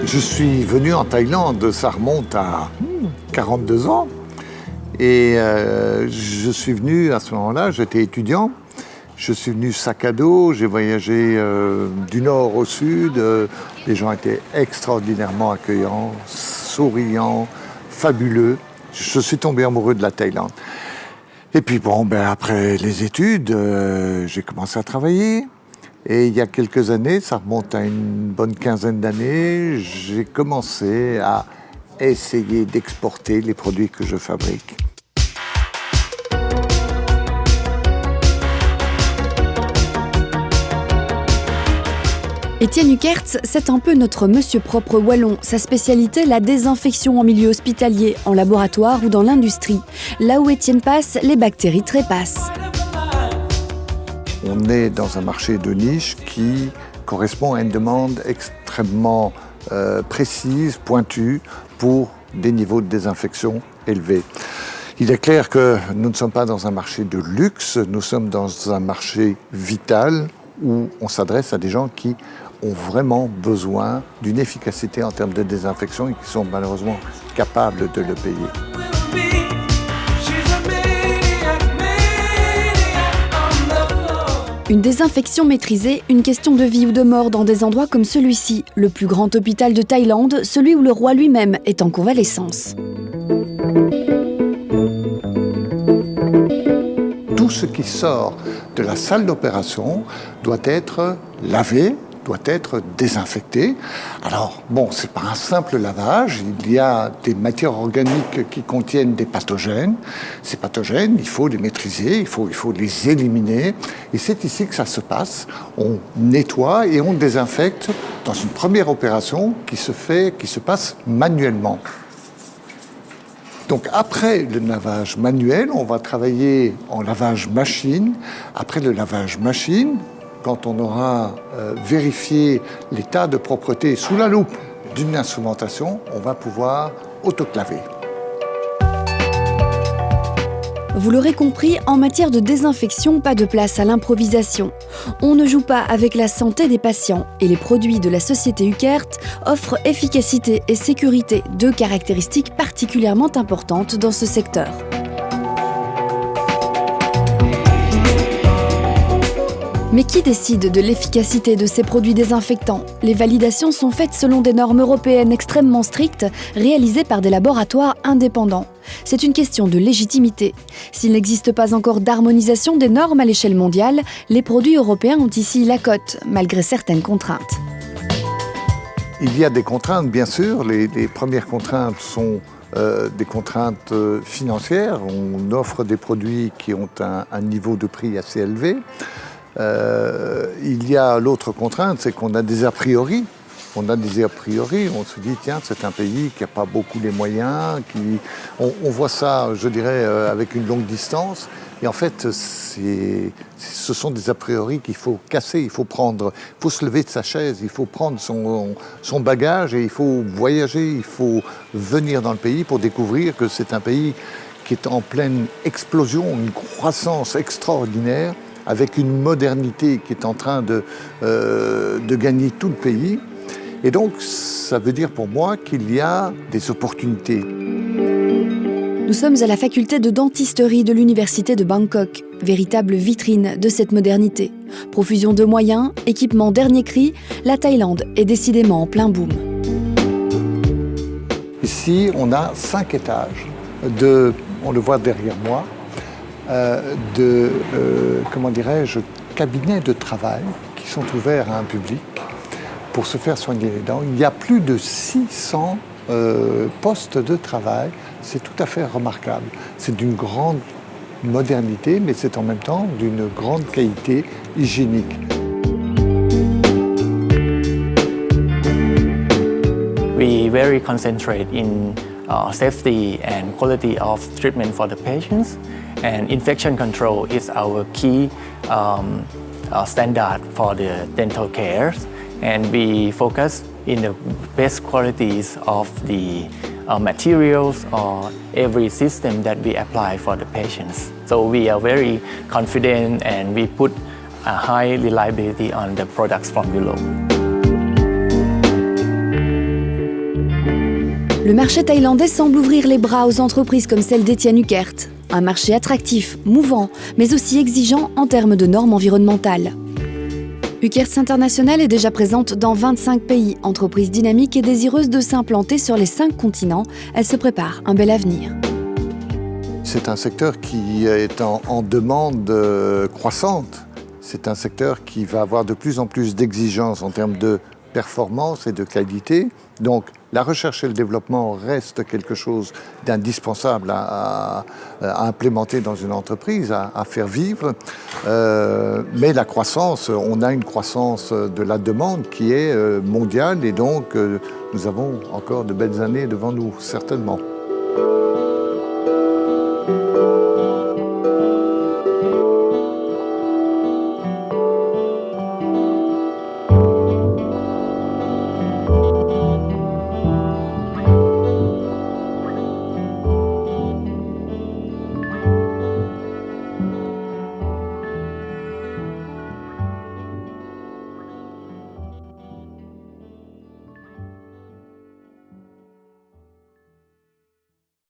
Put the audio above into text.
Je suis venu en Thaïlande, ça remonte à 42 ans. Et je suis venu à ce moment-là, j'étais étudiant. Je suis venu sac à dos, j'ai voyagé du nord au sud. Les gens étaient extraordinairement accueillants, souriants, fabuleux. Je suis tombé amoureux de la Thaïlande. Et puis après les études, j'ai commencé à travailler. Et il y a quelques années, ça remonte à une bonne quinzaine d'années, j'ai commencé à essayer d'exporter les produits que je fabrique. Étienne Hukertz, c'est un peu notre monsieur propre wallon. Sa spécialité, la désinfection en milieu hospitalier, en laboratoire ou dans l'industrie. Là où Étienne passe, les bactéries trépassent. On est dans un marché de niche qui correspond à une demande extrêmement précise, pointue, pour des niveaux de désinfection élevés. Il est clair que nous ne sommes pas dans un marché de luxe, nous sommes dans un marché vital où on s'adresse à des gens qui ont vraiment besoin d'une efficacité en termes de désinfection et qui sont malheureusement capables de le payer. Une désinfection maîtrisée, une question de vie ou de mort dans des endroits comme celui-ci, le plus grand hôpital de Thaïlande, celui où le roi lui-même est en convalescence. Tout ce qui sort de la salle d'opération doit être lavé, doit être désinfecté. Alors, c'est pas un simple lavage, il y a des matières organiques qui contiennent des pathogènes. Ces pathogènes, il faut les maîtriser, il faut les éliminer. Et c'est ici que ça se passe. On nettoie et on désinfecte dans une première opération qui se passe manuellement. Donc après le lavage manuel, on va travailler en lavage machine. Après le lavage machine, quand on aura vérifié l'état de propreté sous la loupe d'une instrumentation, on va pouvoir autoclaver. Vous l'aurez compris, en matière de désinfection, pas de place à l'improvisation. On ne joue pas avec la santé des patients et les produits de la société Hukertz offrent efficacité et sécurité, deux caractéristiques particulièrement importantes dans ce secteur. Mais qui décide de l'efficacité de ces produits désinfectants ? Les validations sont faites selon des normes européennes extrêmement strictes, réalisées par des laboratoires indépendants. C'est une question de légitimité. S'il n'existe pas encore d'harmonisation des normes à l'échelle mondiale, les produits européens ont ici la cote, malgré certaines contraintes. Il y a des contraintes, bien sûr. Les premières contraintes sont des contraintes financières. On offre des produits qui ont un niveau de prix assez élevé. Il y a l'autre contrainte, c'est qu'on a des a priori. On se dit, tiens, c'est un pays qui n'a pas beaucoup les moyens, on voit ça, je dirais, avec une longue distance. Et en fait, ce sont des a priori qu'il faut casser, il faut se lever de sa chaise, il faut prendre son bagage et il faut voyager, il faut venir dans le pays pour découvrir que c'est un pays qui est en pleine explosion, une croissance extraordinaire, avec une modernité qui est en train de gagner tout le pays. Et donc, ça veut dire pour moi qu'il y a des opportunités. Nous sommes à la faculté de dentisterie de l'université de Bangkok, véritable vitrine de cette modernité. Profusion de moyens, équipement dernier cri, la Thaïlande est décidément en plein boom. Ici, on a 5 étages on le voit derrière moi, cabinets de travail qui sont ouverts à un public pour se faire soigner les dents. Il y a plus de 600 postes de travail. C'est tout à fait remarquable. C'est d'une grande modernité, mais c'est en même temps d'une grande qualité hygiénique. We very concentrate in safety and quality of treatment for the patients, and infection control is our key standard for the dental care. And we focus in the best qualities of the materials or every system that we apply for the patients. So we are very confident and we put a high reliability on the products from Europe. Le marché thaïlandais semble ouvrir les bras aux entreprises comme celle d'Étienne Huckert. Un marché attractif, mouvant, mais aussi exigeant en termes de normes environnementales. Huckertz International est déjà présente dans 25 pays. Entreprise dynamique et désireuse de s'implanter sur les 5 continents, elle se prépare un bel avenir. C'est un secteur qui est en demande croissante. C'est un secteur qui va avoir de plus en plus d'exigences en termes de performance et de qualité. Donc la recherche et le développement reste quelque chose d'indispensable à implémenter dans une entreprise, à faire vivre. Mais la croissance, on a une croissance de la demande qui est mondiale et donc nous avons encore de belles années devant nous, certainement.